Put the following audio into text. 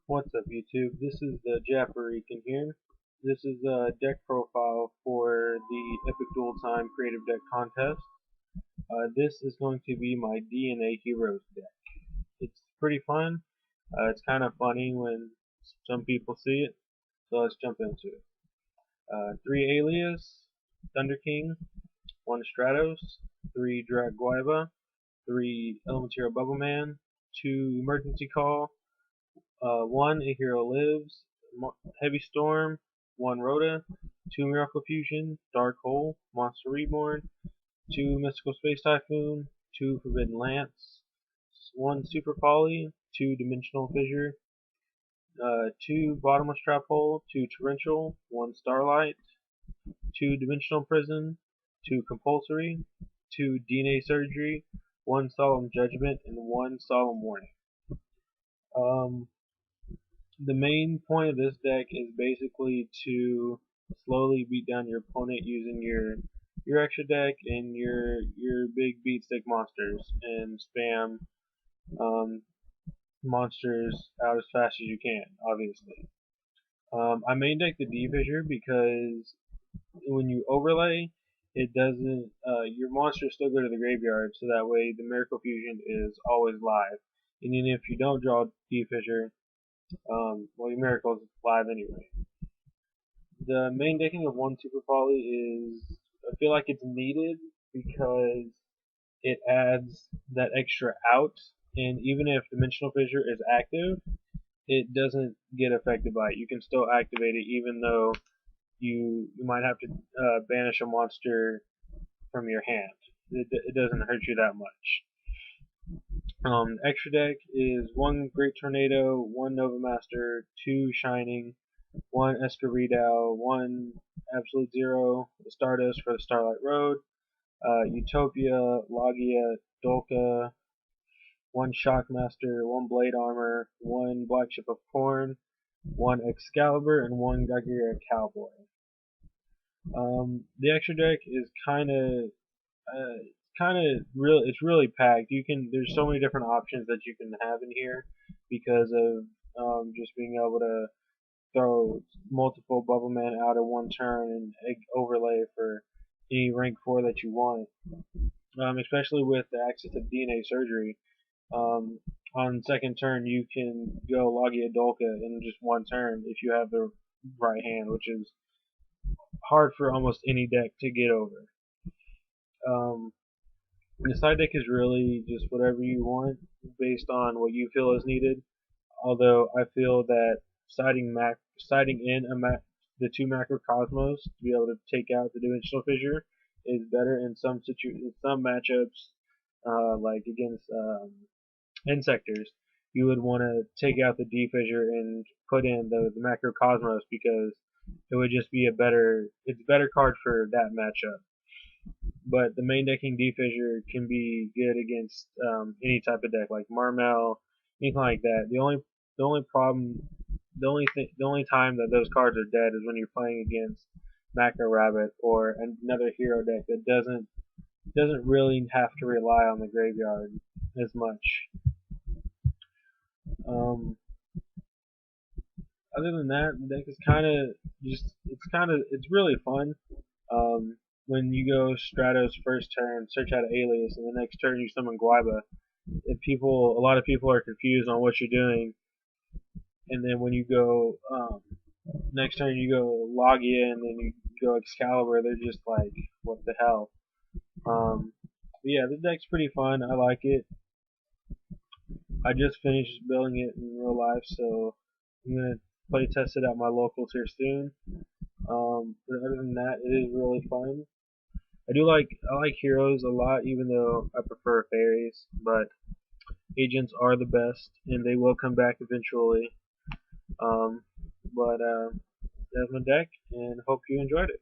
What's up YouTube? This is the Japarican here. This is a deck profile for the Epic Dual Time Creative Deck Contest. This is going to be my DNA Heroes deck. It's pretty fun. It's kind of funny when some people see it, so let's jump into it. 3 Alias, Thunder King, 1 Stratos, 3 Dragguiba, 3 Elemental Bubble Man, 2 Emergency Call, 1 A Hero Lives, Heavy Storm, 1 Rhoda, 2 Miracle Fusion, Dark Hole, Monster Reborn, 2 Mystical Space Typhoon, 2 Forbidden Lance, 1 Super Poly, 2 Dimensional Fissure, 2 Bottomless Trap Hole, 2 Torrential, 1 Starlight, 2 Dimensional Prison, 2 Compulsory, 2 DNA Surgery, 1 Solemn Judgment, and 1 Solemn Warning. The main point of this deck is basically to slowly beat down your opponent using your extra deck and your big beat stick monsters and spam um, monsters out as fast as you can, obviously. I main deck the D-Fissure because when you overlay, it doesn't your monsters still go to the graveyard, so that way the Miracle Fusion is always live. And even if you don't draw D-Fissure, well, your Miracle's live anyway. The main decking of 1 Super Poly is, I feel like it's needed because it adds that extra out, and even if Dimensional Fissure is active, it doesn't get affected by it. You can still activate it even though you might have to banish a monster from your hand. It doesn't hurt you that much. Extra deck is 1 Great Tornado, 1 Nova Master, 2 Shining, 1 Escaridao, 1 Absolute Zero, Stardust for the Starlight Road, Utopia, Logia, Dolka, 1 Shockmaster, 1 Blade Armor, 1 Black Ship of Corn, 1 Excalibur, and 1 Gagira Cowboy. The extra deck is it's really packed. There's so many different options that you can have in here because of just being able to throw multiple Bubble Man out in one turn and overlay for any rank 4 that you want. Especially with the access to DNA Surgery. On second turn, you can go Logia Dolka in just one turn if you have the right hand, which is hard for almost any deck to get over. The side deck is really just whatever you want based on what you feel is needed. Although I feel that siding in the 2 Macrocosmos to be able to take out the Dimensional Fissure is better in some matchups, like against Insectors. You would want to take out the D-Fissure and put in the Macrocosmos because it would just be it's a better card for that matchup. But the main decking D-Fissure can be good against any type of deck, like Marmel, anything like that. The only problem, the only time that those cards are dead is when you're playing against Macro Rabbit or another hero deck that doesn't really have to rely on the graveyard as much. Other than that, the deck is it's really fun. When you go Stratos first turn, search out an Alias, and the next turn you summon Guiba, a lot of people are confused on what you're doing, and then when you go next turn you go Logia and then you go Excalibur, they're just like, what the hell? But yeah, the deck's pretty fun. I like it. I just finished building it in real life, so I'm gonna play test it at my locals here soon. But other than that, it is really fun. I like heroes a lot, even though I prefer fairies. But agents are the best, and they will come back eventually. But that's my deck, and hope you enjoyed it.